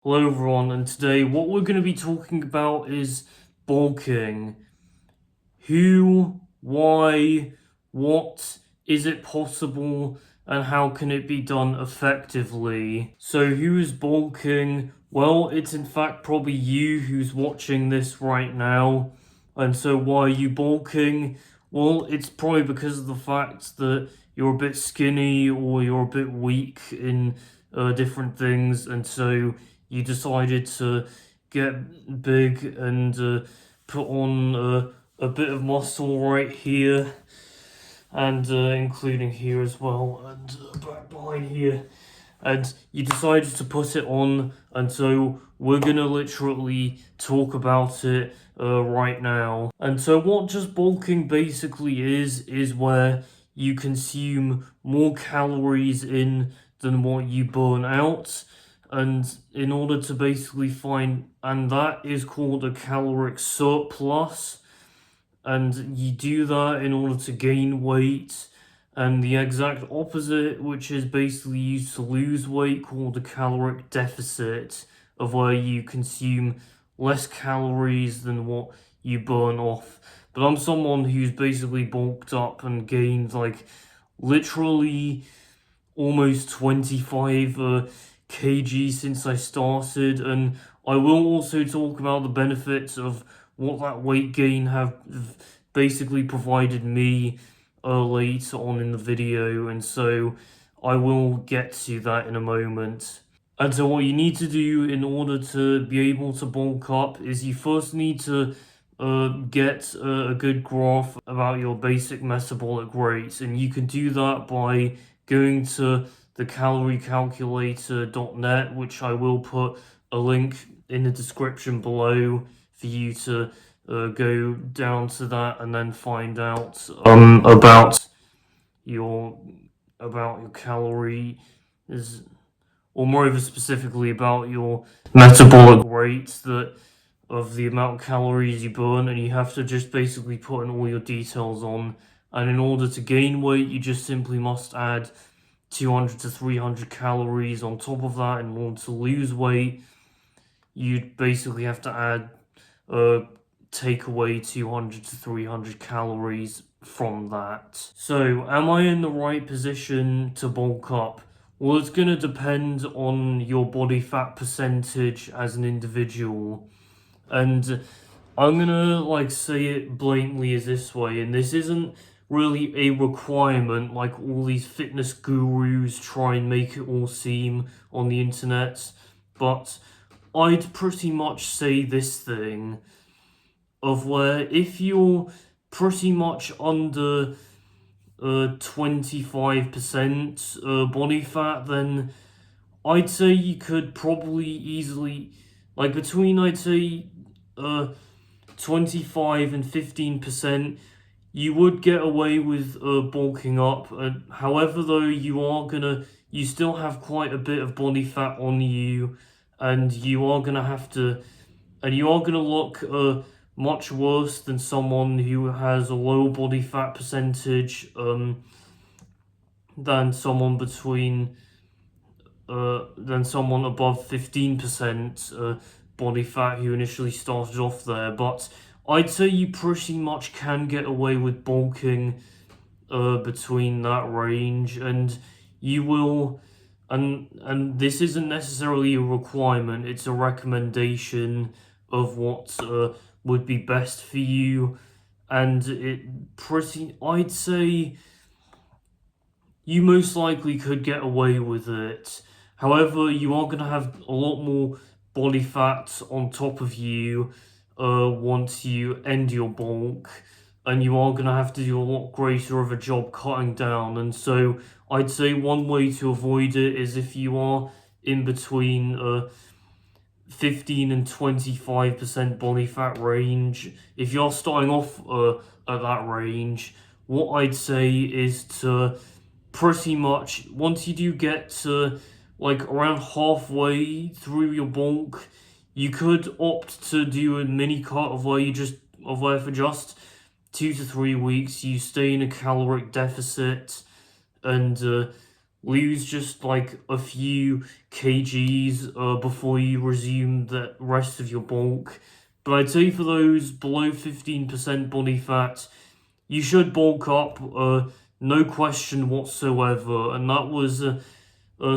Hello everyone, and today what we're going to be talking about is bulking. Who, why, what, is it possible, and how can it be done effectively? So who is bulking? Well, it's in fact probably you who's watching this right now. And so why are you bulking? Well, it's probably because of the fact that you're a bit skinny or you're a bit weak in different things, and so you decided to get big and put on a bit of muscle right here, and including here as well, and back behind here. And you decided to put it on, and so we're gonna literally talk about it right now. And so, what just bulking basically is where you consume more calories in than what you burn out, and in order to basically find, and that is called a caloric surplus, and you do that in order to gain weight. And the exact opposite, which is basically used to lose weight, called a caloric deficit, of where you consume less calories than what you burn off. But I'm someone who's basically bulked up and gained like literally almost 25 kg since I started, and I will also talk about the benefits of what that weight gain have basically provided me later on in the video, and so I will get to that in a moment. And so what you need to do in order to be able to bulk up is you first need to get a good graph about your basic metabolic rates, and you can do that by going to the caloriecalculator.net, which I will put a link in the description below for you to go down to that and then find out your about your calorie is, or moreover specifically about your metabolic rates that of the amount of calories you burn, and you have to just basically put in all your details on. And in order to gain weight, you just simply must add 200 to 300 calories on top of that. In order to lose weight, you'd basically have to add take away 200 to 300 calories from that. So, am I in the right position to bulk up? Well, it's going to depend on your body fat percentage as an individual. And I'm gonna like say it blatantly as this way, and this isn't really a requirement like all these fitness gurus try and make it all seem on the internet, but I'd pretty much say this thing of where if you're pretty much under 25% body fat, then I'd say you could probably easily, like between I'd say 25 and 15%, you would get away with bulking up. However, though, you still have quite a bit of body fat on you, and you are gonna look much worse than someone who has a low body fat percentage, than someone than someone above 15% body fat who initially started off there. But I'd say you pretty much can get away with bulking between that range, and you will. And this isn't necessarily a requirement; it's a recommendation of what would be best for you. And I'd say you most likely could get away with it. However, you are going to have a lot more body fat on top of you once you end your bulk, and you are going to have to do a lot greater of a job cutting down. And so, I'd say one way to avoid it is if you are in between 15 and 25% body fat range. If you're starting off at that range, what I'd say is to pretty much once you do get to like around halfway through your bulk, you could opt to do a mini cut of where for just 2 to 3 weeks you stay in a caloric deficit, and lose just like a few kgs before you resume the rest of your bulk. But I'd say for those below 15% body fat, you should bulk up, no question whatsoever. And that was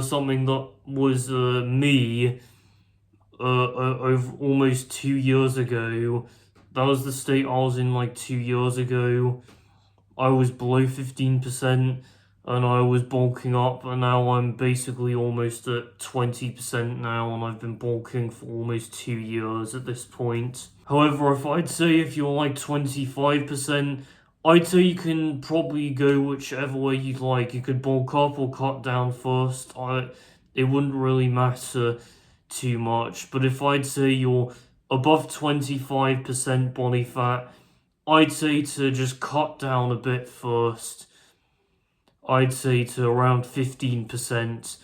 something that was me over almost 2 years ago. That was the state I was in like 2 years ago. I was below 15% and I was bulking up, and now I'm basically almost at 20% now, and I've been bulking for almost 2 years at this point. However, if you're like 25%, I'd say you can probably go whichever way you'd like. You could bulk up or cut down first. It wouldn't really matter too much. But if I'd say you're above 25% body fat, I'd say to just cut down a bit first. I'd say to around 15%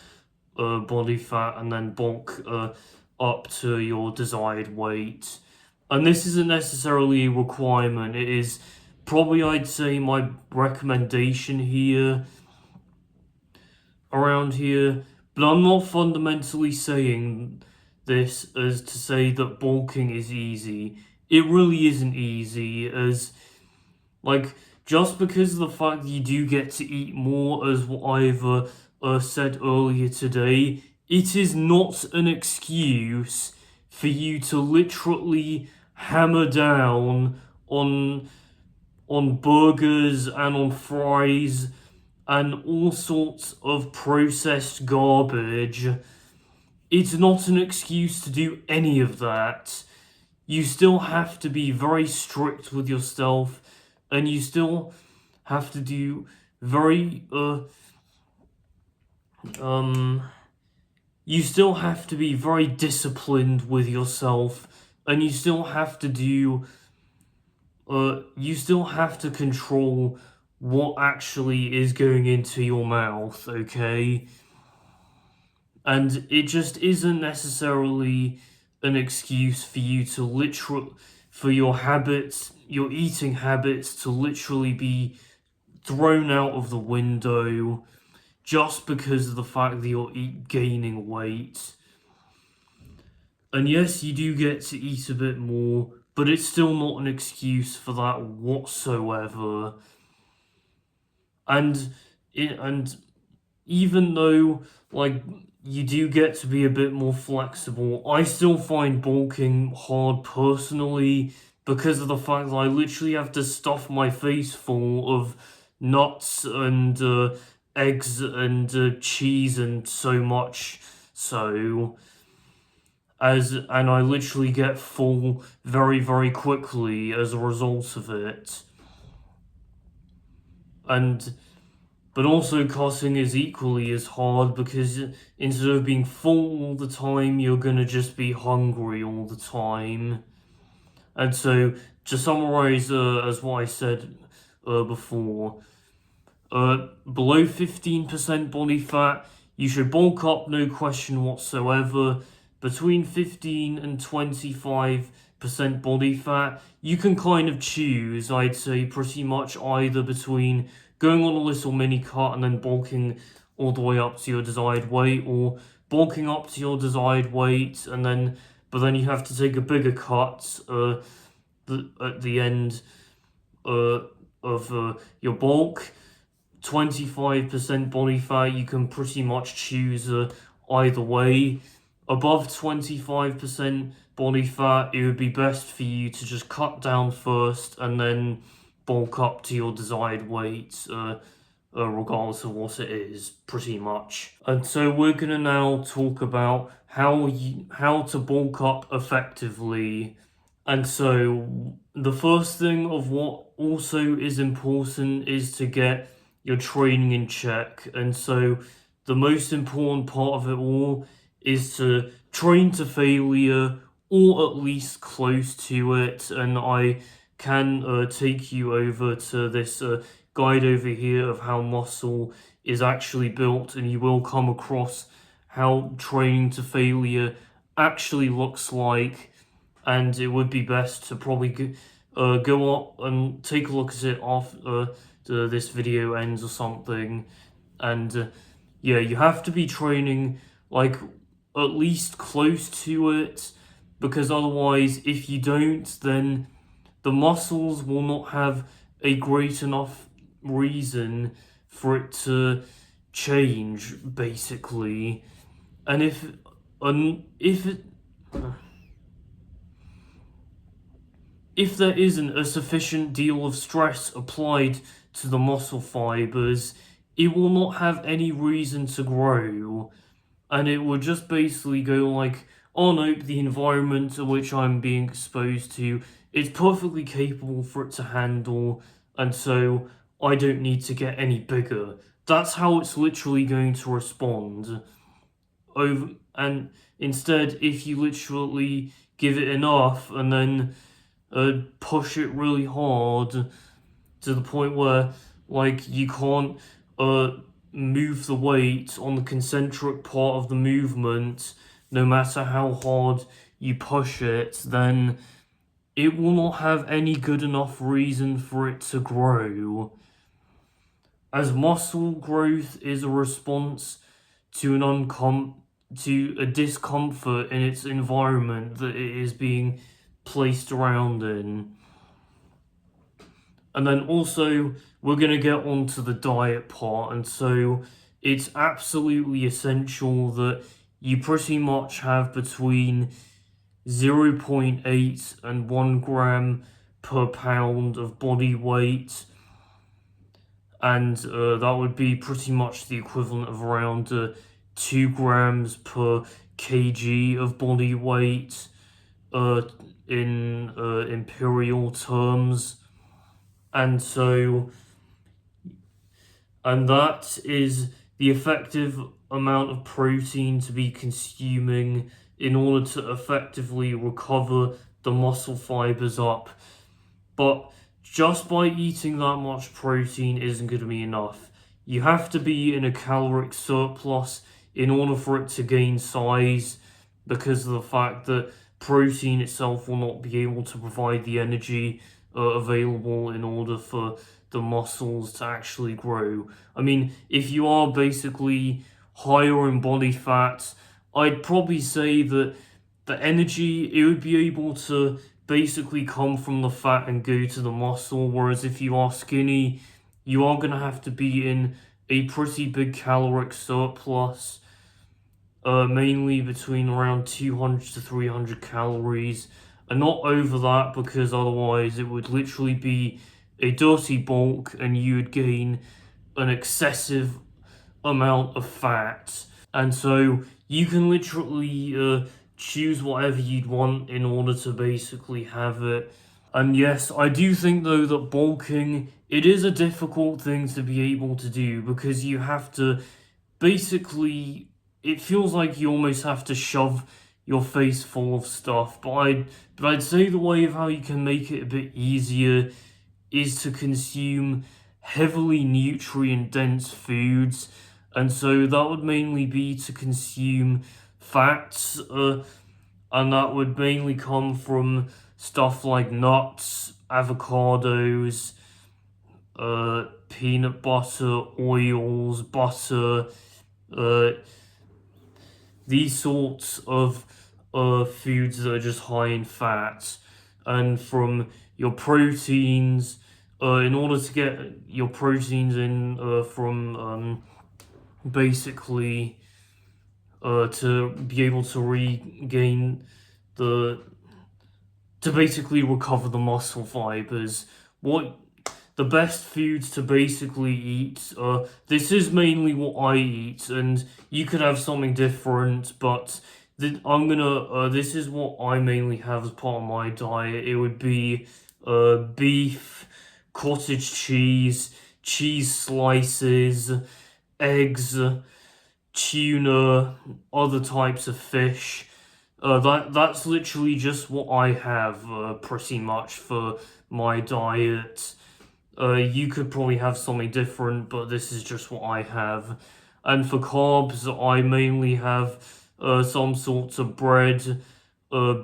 body fat, and then bulk up to your desired weight. And this isn't necessarily a requirement. It is probably, I'd say, my recommendation here, around here. But I'm not fundamentally saying this as to say that bulking is easy. It really isn't easy, as, like, just because of the fact that you do get to eat more, as what I've said earlier today, it is not an excuse for you to literally hammer down on burgers and on fries and all sorts of processed garbage. It's not an excuse to do any of that. You still have to be very strict with yourself, and you still have to do very you still have to be very disciplined with yourself, and you still have to do you still have to control what actually is going into your mouth, okay? And it just isn't necessarily an excuse for you to for your habits, your eating habits, to literally be thrown out of the window just because of the fact that you're gaining weight. And yes, you do get to eat a bit more, but it's still not an excuse for that whatsoever. And even though, like, you do get to be a bit more flexible, I still find bulking hard personally, because of the fact that I literally have to stuff my face full of nuts and eggs and cheese, and so much so, and I literally get full very, very quickly as a result of it. But also cutting is equally as hard, because instead of being full all the time, you're gonna just be hungry all the time. And so, to summarize, as what I said before, below 15% body fat, you should bulk up, no question whatsoever. Between 15 and 25% body fat, you can kind of choose, I'd say, pretty much either between going on a little mini cut and then bulking all the way up to your desired weight, or bulking up to your desired weight and then, but then you have to take a bigger cut at the end of your bulk. 25% body fat, you can pretty much choose either way. Above 25% body fat, it would be best for you to just cut down first and then bulk up to your desired weight, regardless of what it is, pretty much. And so we're gonna now talk about how to bulk up effectively. And so the first thing of what also is important is to get your training in check. And so the most important part of it all is to train to failure, or at least close to it. And I can take you over to this guide over here of how muscle is actually built, and you will come across how training to failure actually looks like. And it would be best to probably go up and take a look at it after this video ends or something, and yeah, you have to be training like at least close to it, because otherwise, if you don't, then the muscles will not have a great enough reason for it to change, basically. And if there isn't a sufficient deal of stress applied to the muscle fibers, it will not have any reason to grow, and it will just basically go like, oh no, the environment to which I'm being exposed to, it's perfectly capable for it to handle, and so I don't need to get any bigger. That's how it's literally going to respond. Over and instead, if you literally give it enough and then push it really hard to the point where like you can't uh move the weight on the concentric part of the movement no matter how hard you push it, then it will not have any good enough reason for it to grow. As muscle growth is a response to to a discomfort in its environment that it is being placed around in. And then also, we're going to get onto the diet part, and so it's absolutely essential that you pretty much have between 0.8 and 1 gram per pound of body weight, and that would be pretty much the equivalent of around 2 grams per kg of body weight uh, in imperial terms. And so, and that is the effective amount of protein to be consuming in order to effectively recover the muscle fibers up. But just by eating that much protein isn't going to be enough. You have to be in a caloric surplus in order for it to gain size, because of the fact that protein itself will not be able to provide the energy available in order for the muscles to actually grow. I mean, if you are basically higher in body fat, I'd probably say that the energy, it would be able to basically come from the fat and go to the muscle, whereas if you are skinny, you are going to have to be in a pretty big caloric surplus, mainly between around 200 to 300 calories, and not over that, because otherwise it would literally be a dirty bulk and you would gain an excessive amount of fat. And so you can literally choose whatever you'd want in order to basically have it. And yes, I do think though that bulking, it is a difficult thing to be able to do, because you have to basically, it feels like you almost have to shove your face full of stuff. But I'd say the way of how you can make it a bit easier is to consume heavily nutrient dense foods, and so that would mainly be to consume fats, and that would mainly come from stuff like nuts, avocados, peanut butter, oils, butter, uh, these sorts of foods that are just high in fat. And from your proteins, in order to get your proteins in from basically to be able to regain the to basically recover the muscle fibers, what the best foods to basically eat. This is mainly what I eat, and you could have something different, but I'm gonna. This is what I mainly have as part of my diet. It would be beef, cottage cheese, cheese slices, eggs, tuna, other types of fish. That's literally just what I have pretty much for my diet. You could probably have something different, but this is just what I have. And for carbs, I mainly have some sorts of bread,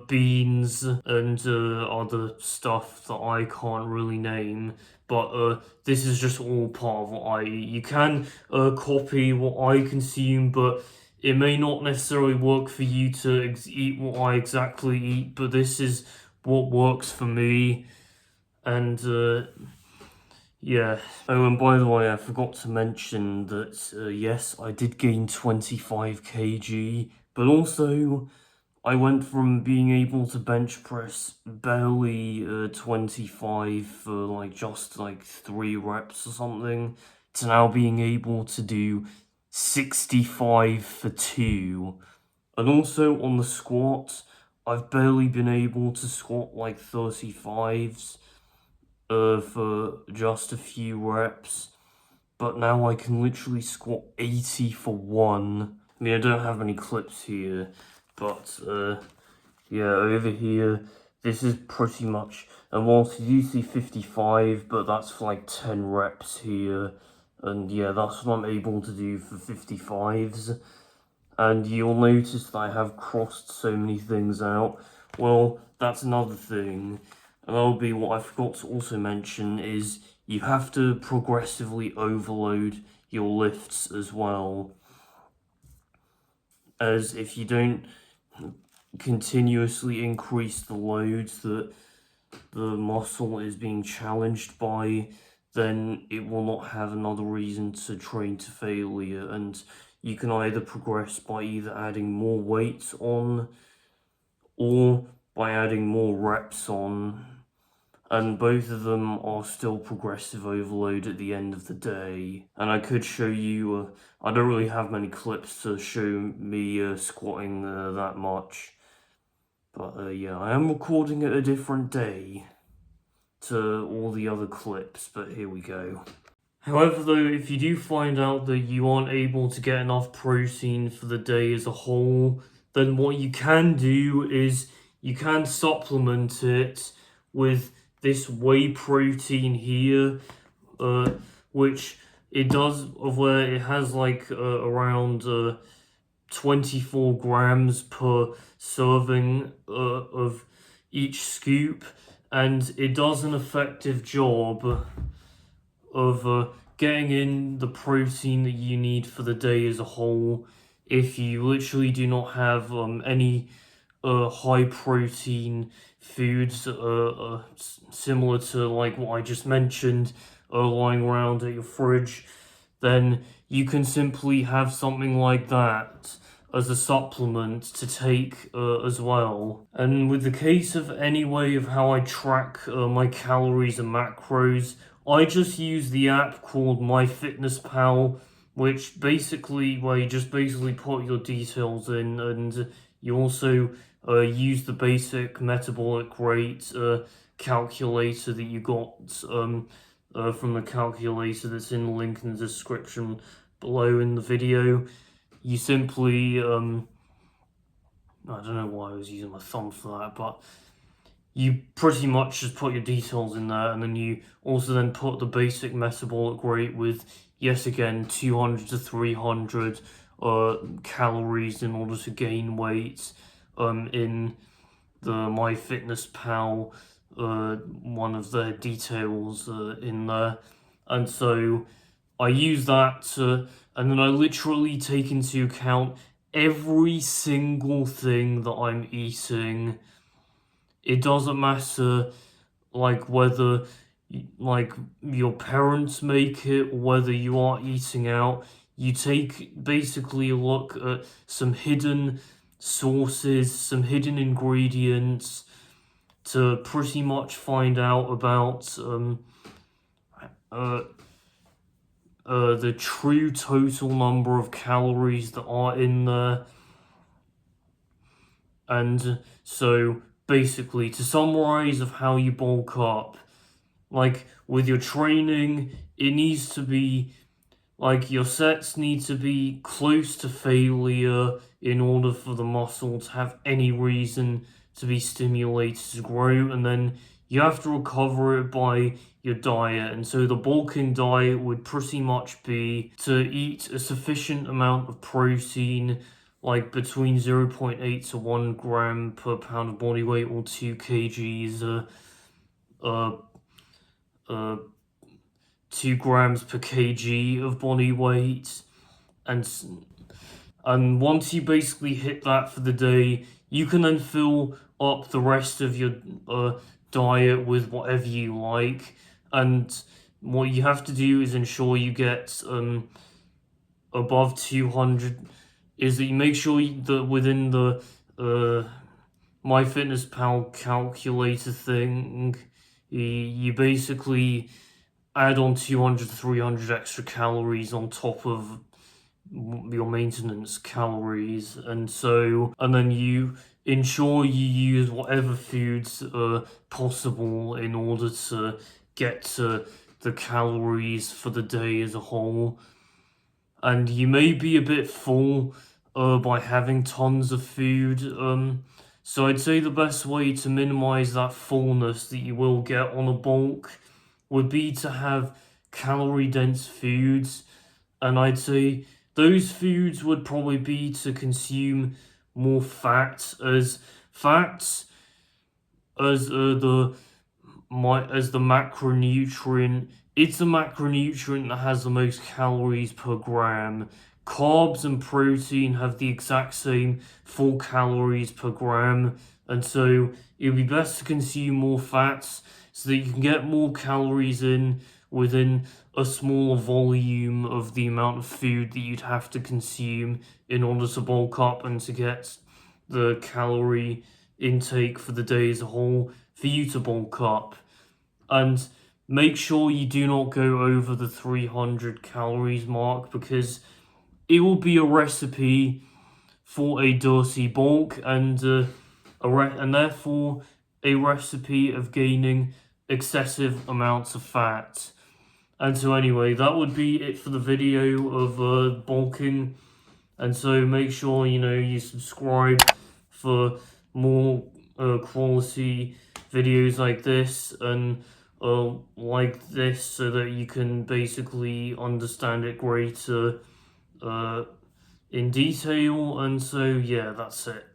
beans, and other stuff that I can't really name. but this is just all part of what I eat. You can copy what I consume, but it may not necessarily work for you to eat what I exactly eat, but this is what works for me. And yeah. Oh, and by the way, I forgot to mention that yes, I did gain 25 kg, but also I went from being able to bench press barely 25 for like just like 3 reps or something to now being able to do 65 for 2. And also on the squat, I've barely been able to squat like 35s for just a few reps, but now I can literally squat 80 for 1. I mean, I don't have any clips here, but yeah, over here, this is pretty much, and whilst you do see 55, but that's for like 10 reps here, and yeah, that's what I'm able to do for 55s. And you'll notice that I have crossed so many things out. Well, that's another thing. And that'll be what I forgot to also mention is you have to progressively overload your lifts as well. As if you don't continuously increase the loads that the muscle is being challenged by, then it will not have another reason to train to failure. And you can either progress by either adding more weight on or by adding more reps on, and both of them are still progressive overload at the end of the day. And I could show you, I don't really have many clips to show me squatting that much, but yeah, I am recording at a different day to all the other clips, but here we go. However, though, if you do find out that you aren't able to get enough protein for the day as a whole, then what you can do is you can supplement it with this whey protein here, which it does, where it has like around 24 grams per serving of each scoop, and it does an effective job of getting in the protein that you need for the day as a whole. If you literally do not have any high protein foods similar to like what I just mentioned lying around at your fridge, then you can simply have something like that as a supplement to take as well. And with the case of any way of how I track my calories and macros, I just use the app called MyFitnessPal, which basically, where you just basically put your details in, and you also use the basic metabolic rate calculator that you got from the calculator that's in the link in the description below in the video. You simply, I don't know why I was using my thumb for that, but you pretty much just put your details in there, and then you also then put the basic metabolic rate with, yes again, 200 to 300 calories in order to gain weight in the MyFitnessPal, one of the details in there. And so I use that and then I literally take into account every single thing that I'm eating. It doesn't matter like whether like your parents make it or whether you are eating out. You take basically a look at some hidden sources, some hidden ingredients to pretty much find out about the true total number of calories that are in there. And so basically, to summarize of how you bulk up, like with your training, it needs to be like your sets need to be close to failure in order for the muscle to have any reason to be stimulated to grow, and then you have to recover it by your diet. And so the bulking diet would pretty much be to eat a sufficient amount of protein, like between 0.8 to 1 gram per pound of body weight or 2 kgs 2 grams per kg of body weight, and once you basically hit that for the day, you can then fill up the rest of your diet with whatever you like. And what you have to do is ensure you get above 200. Is that you make sure that within the MyFitnessPal calculator thing, you basically add on 200 300 extra calories on top of your maintenance calories, and then you ensure you use whatever foods are possible in order to get to the calories for the day as a whole. And you may be a bit full by having tons of food, so I'd say the best way to minimize that fullness that you will get on a bulk would be to have calorie dense foods, and I'd say those foods would probably be to consume more fats, as fats as the macronutrient. It's the macronutrient that has the most calories per gram. Carbs and protein have the exact same 4 calories per gram, and so it would be best to consume more fats so that you can get more calories in within a smaller volume of the amount of food that you'd have to consume in order to bulk up and to get the calorie intake for the day as a whole for you to bulk up. And make sure you do not go over the 300 calories mark, because it will be a recipe for a dirty bulk, and therefore a recipe of gaining excessive amounts of fat. And so anyway, that would be it for the video of bulking. And so make sure you subscribe for more quality videos like this, and like this, so that you can basically understand it greater in detail. And so yeah, that's it.